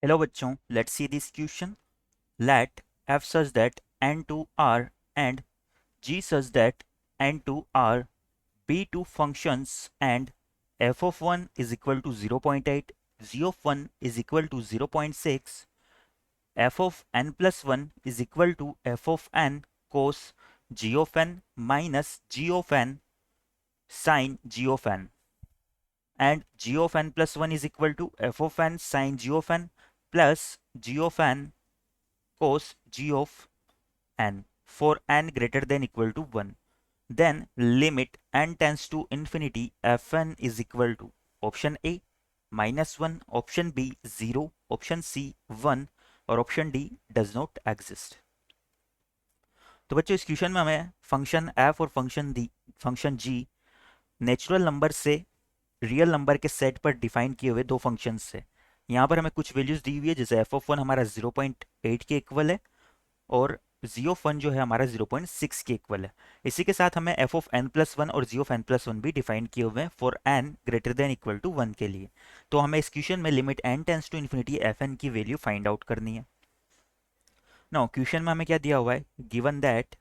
Hello बच्चों, let's see this question. Let f such that n2 r and g such that n2 r be two functions and f of 1 is equal to 0.8, g of 1 is equal to 0.6, f of n plus 1 is equal to f of n cos g of n minus g of n sin g of n, and g of n plus 1 is equal to f of n sin g of n plus g of n cos g of n for n greater than equal to 1. Then limit n tends to infinity fn is equal to option A -1, option B 0, option C 1 और option D does not exist. तो बच्चों इस question में हमें function f और function g natural number से real number के set पर डिफाइन किए हुए दो फंक्शंस से। यहाँ पर हमें कुछ वैल्यूज दी हुई है, जैसे एफ ऑफ वन हमारा 0.8 के इक्वल है और जी ऑफ वन जो है हमारा 0.6 के इक्वल है। इसी के साथ हमें F of N plus one और G of N plus one भी डिफाइन किए हुए हैं for n greater than equal to 1 के लिए। तो हमें इस क्वेश्चन में limit n tends to infinity F n की वैल्यू फाइंड आउट करनी है। नाउ क्वेश्चन में हमें क्या दिया हुआ है, given that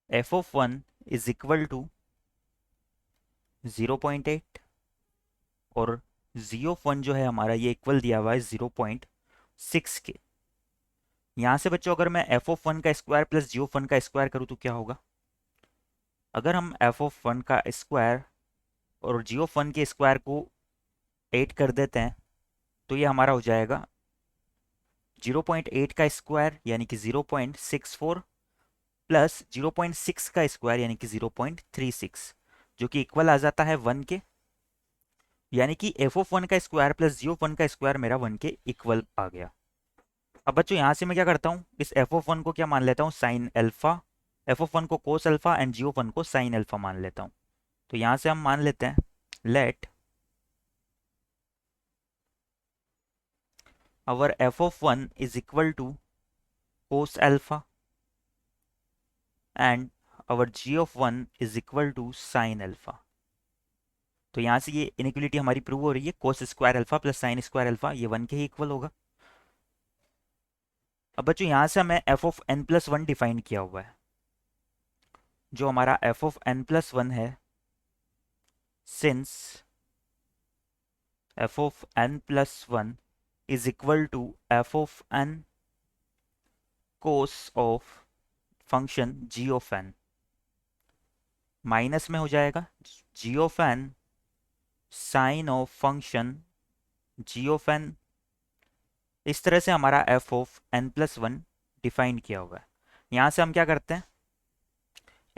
F of one is equal to 0.8 और जी ऑफ वन जो है हमारा ये इक्वल दिया हुआ है 0.6 के। यहां से बच्चों अगर मैं एफ ऑफ वन का square plus G of one का स्क्वायर करूं तो क्या होगा। अगर हम एफ ऑफ वन का स्क्वायर और जी ऑफ वन के स्क्वायर को 8 कर देते हैं तो ये हमारा हो जाएगा 0.8 का स्क्वायर यानी कि 0.64 प्लस 0.6 का स्क्वायर यानी कि 0.36, जो कि इक्वल आ जाता है 1 के। यानी कि एफ ऑफ वन का square plus G of one का स्क्वायर मेरा 1 के इक्वल आ गया। अब बच्चों यहाँ से मैं क्या करता हूँ, इस एफ ऑफ वन को क्या मान लेता हूँ, sine alpha, F of one को cos alpha and G of one को साइन अल्फा मान लेता हूँ। तो यहाँ से हम मान लेते हैं late our f of 1 is equal to cos alpha and our g of 1 is equal to sin alpha। तो यहाँ से ये इनइक्वलिटी हमारी प्रूव हो रही है, cos square alpha plus sine square alpha ये 1 के ही इक्वल होगा। अब बच्चों यहाँ से हमें F of N plus one define किया हुआ है, जो हमारा F of N plus one है, since F of N plus one is equal to F of N cos of function G of N, minus में हो जाएगा G of N sine of function G of N. इस तरह से हमारा F of N plus one define किया हुआ है। यहाँ से हम क्या करते हैं,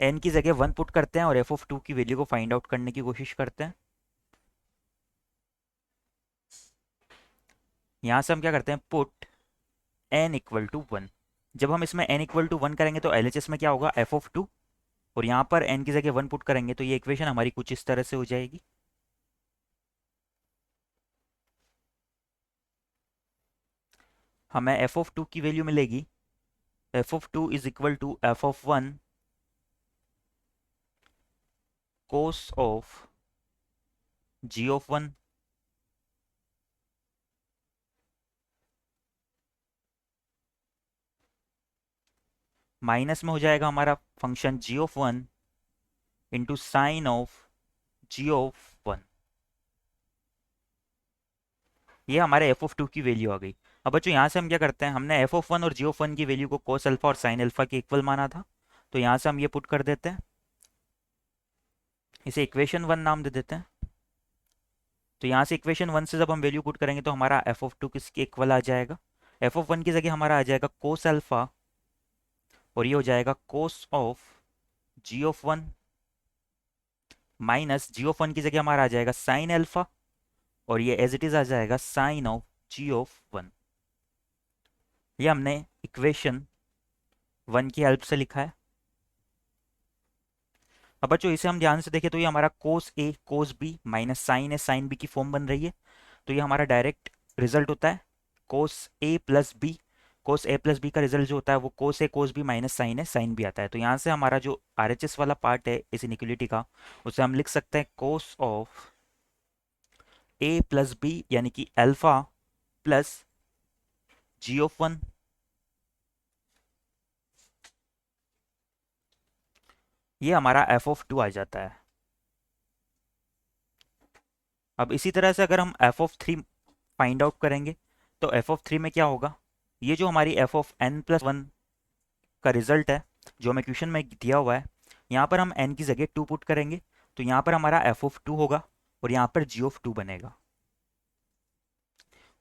एन की जगह 1 पुट करते हैं और एफ ऑफ 2 की वैल्यू को फाइंड आउट करने की कोशिश करते हैं। यहाँ से हम क्या करते हैं, पुट एन इक्वल टू 1। जब हम इसमें एन इक्वल टू 1 करेंगे तो एलएचएस में क्या होगा, एफ ऑफ 2, और यहाँ पर एन की जगह 1 पुट करेंगे तो ये इक्वेशन हमारी कुछ इस तरह से हो जाएगी। हमें एफ ऑफ 2 की वैल्यू मिलेगी, F of 2 is equal to F of 1 cos of G of 1 minus में हो जाएगा हमारा function G of 1 into sine of G of 1। ये हमारे एफ ऑफ 2 की वैल्यू आ गई। अब बच्चों यहाँ से हम क्या करते हैं, हमने एफ ऑफ 1 और जी ऑफ 1 की वैल्यू को कोस अल्फा और साइन अल्फा के इक्वल माना था, तो यहाँ से हम ये पुट कर देते हैं, इसे इक्वेशन 1 नाम दे देते हैं। तो यहाँ से इक्वेशन 1 से जब हम वैल्यू पुट करेंगे तो हमारा एफ ऑफ 2 किसके इक्वल आ जाएगा, एफ ऑफ 1 की जगह हमारा आ जाएगा कोस अल्फा और ये हो जाएगा cos of G of 1 minus G of 1 की जगह हमारा आ जाएगा साइन अल्फा और ये एज इट इज आ जाएगा साइन ऑफ जी ऑफ 1। ये हमने इक्वेशन 1 की हेल्प से लिखा है। अब बच्चों इसे हम ध्यान से देखें तो ये हमारा कोस ए कोस बी माइनस साइन ए साइन बी की फॉर्म बन रही है, तो ये हमारा डायरेक्ट रिजल्ट होता है कोस ए प्लस बी। कोस ए प्लस बी का रिजल्ट जो होता है वो कोस ए कोस बी माइनस साइन ए साइन बी आता है। तो यहाँ से हमारा जो आरएचएस वाला पार्ट है इस इनइक्वलिटी का, उसे हम लिख सकते हैं cos of A plus B यानी कि alpha plus G of one, ये हमारा एफ ऑफ टू आ जाता है। अब इसी तरह से अगर हम F of three find out करेंगे तो एफ ऑफ थ्री में क्या होगा, ये जो हमारी F of N plus one का रिजल्ट है जो हमें क्वेश्चन में दिया हुआ है, यहाँ पर हम एन की जगह टू पुट करेंगे तो यहाँ पर हमारा एफ ऑफ टू होगा और यहाँ पर जी ऑफ टू बनेगा,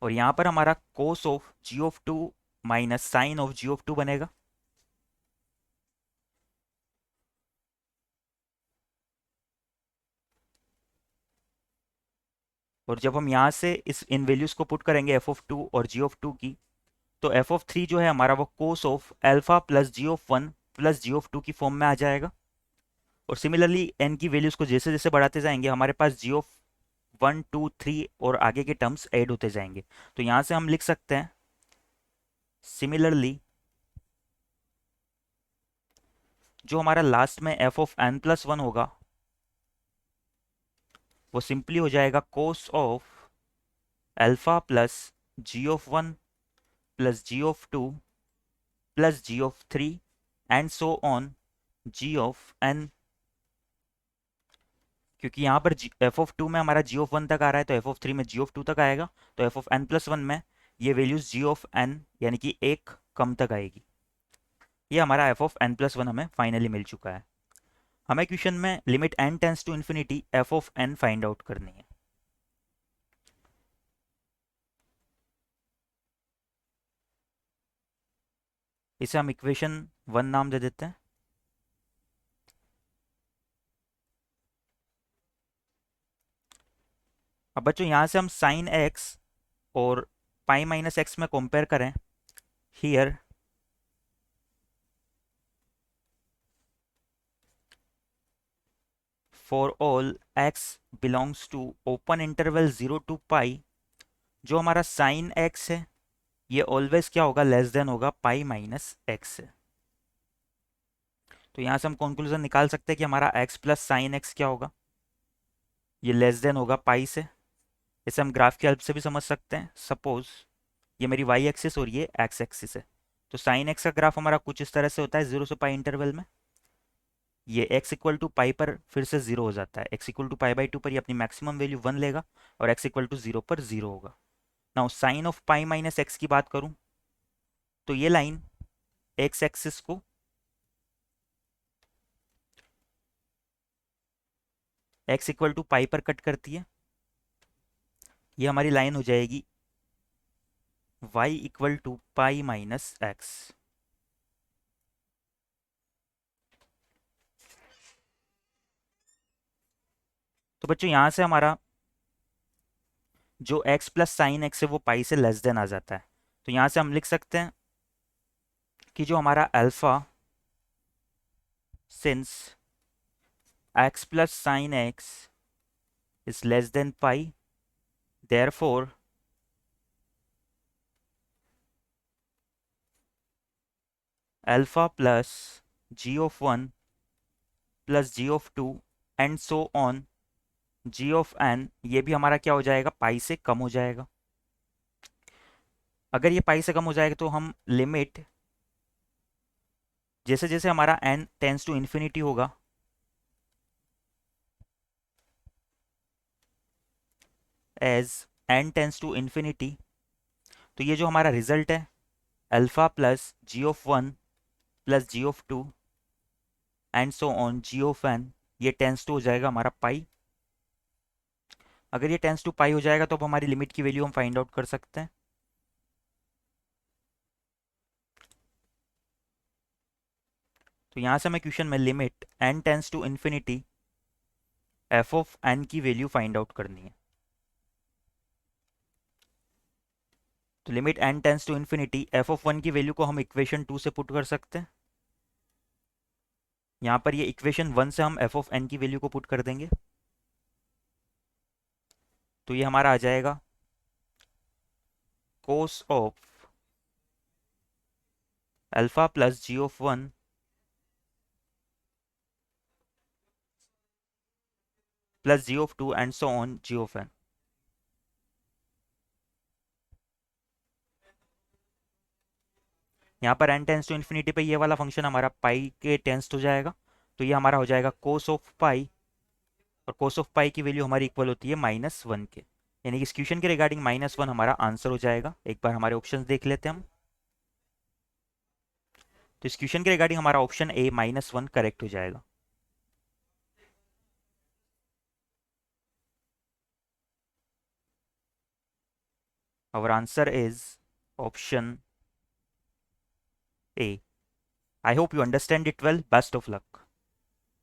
और यहाँ पर हमारा cos of G of two minus sine of G of two बनेगा। और जब हम यहाँ से इस इन वैल्यूज को पुट करेंगे एफ ऑफ टू और जी ऑफ टू की, तो एफ ऑफ थ्री जो है हमारा वो cos of alpha plus G of one plus G of two की फॉर्म में आ जाएगा। और सिमिलरली एन की वैल्यूज को जैसे जैसे बढ़ाते जाएंगे हमारे पास जी ऑफ वन टू थ्री और आगे के टर्म्स ऐड होते जाएंगे। तो यहाँ से हम लिख सकते हैं सिमिलरली जो हमारा लास्ट में F of N plus one होगा वो सिंपली हो जाएगा cos of alpha plus G of one plus G of two plus G of three and so on G of n. क्योंकि यहाँ पर एफ ऑफ टू में हमारा जी ऑफ वन तक आ रहा है तो एफ ऑफ थ्री में जी ऑफ टू तक आएगा, तो F of N plus one में ये वैल्यूज जी ऑफ एन यानी कि एक कम तक आएगी। ये हमारा F of N plus one हमें फाइनली मिल चुका है। हमें क्वेश्चन में limit n tends to infinity F of n find out करनी है। इसे हम इक्वेशन वन नाम दे देते हैं। अब बच्चों यहाँ से हम साइन एक्स और पाई माइनस एक्स में कंपेयर करें, here for all X belongs to open interval zero to pi, जो हमारा साइन एक्स है ये ऑलवेज क्या होगा, लेस देन होगा पाई माइनस एक्स से। तो यहाँ से हम कंक्लूजन निकाल सकते हैं कि हमारा एक्स प्लस साइन एक्स क्या होगा, ये लेस देन होगा पाई से। इसे हम ग्राफ की हेल्प से भी समझ सकते हैं। सपोज ये मेरी वाई एक्सिस और ये एक्स एक्सिस है, तो साइन एक्स का ग्राफ हमारा कुछ इस तरह से होता है जीरो से पाई इंटरवल में। ये एक्स इक्वल टू पाई पर फिर से जीरो हो जाता है, x equal to pi by two पर ये अपनी मैक्सिमम वैल्यू वन लेगा और एक्स इक्वल टू जीरो पर जीरो होगा। Now sine of pi minus x की बात करूं तो ये लाइन एक्स एक्सिस को एक्स इक्वल टू पाई पर कट करती है। ये हमारी लाइन हो जाएगी y equal to pi minus x. तो बच्चों यहाँ से हमारा जो x प्लस साइन एक्स है वो पाई से लेस देन आ जाता है। तो यहाँ से हम लिख सकते हैं कि जो हमारा alpha since x plus sine x is less than pi, therefore alpha plus G of one plus G of two and so on G of n, ये भी हमारा क्या हो जाएगा, पाई से कम हो जाएगा। अगर ये पाई से कम हो जाएगा तो हम लिमिट जैसे जैसे हमारा n टेंस टू इन्फिनिटी होगा, as n tends to infinity, तो ये जो हमारा रिजल्ट है alpha plus G of one plus G of two and so on G of n, ये टेंस टू हो जाएगा हमारा पाई। अगर ये टेंस टू पाई हो जाएगा तो अब हमारी लिमिट की वैल्यू हम फाइंड आउट कर सकते हैं। तो यहाँ से हमें क्वेश्चन में limit n tends to infinity F of n की वैल्यू फाइंड आउट करनी है। तो limit n tends to infinity F of one की वैल्यू को हम इक्वेशन टू से पुट कर सकते हैं। यहाँ पर ये इक्वेशन वन से हम एफ ऑफ एन की वैल्यू को पुट कर देंगे, तो ये हमारा आ जाएगा cos of alpha plus g of 1 plus g of 2 and so on g of n. यहाँ पर n टेंस टू इन्फिनिटी पे ये वाला फंक्शन हमारा पाई के टेंस हो जाएगा, तो ये हमारा हो जाएगा कोस ऑफ पाई, और कोस ऑफ पाई की वैल्यू हमारी इक्वल होती है -1 के, यानी कि इस क्वेश्चन के रिगार्डिंग -1 हमारा आंसर हो जाएगा। एक बार हमारे ऑप्शंस देख लेते हैं हम। तो इस क्वेश्चन के रिगार्डिंग हमारा ऑप्शन ए -1 करेक्ट हो जाएगा। Our answer is option A. I hope you understand it well. Best of luck.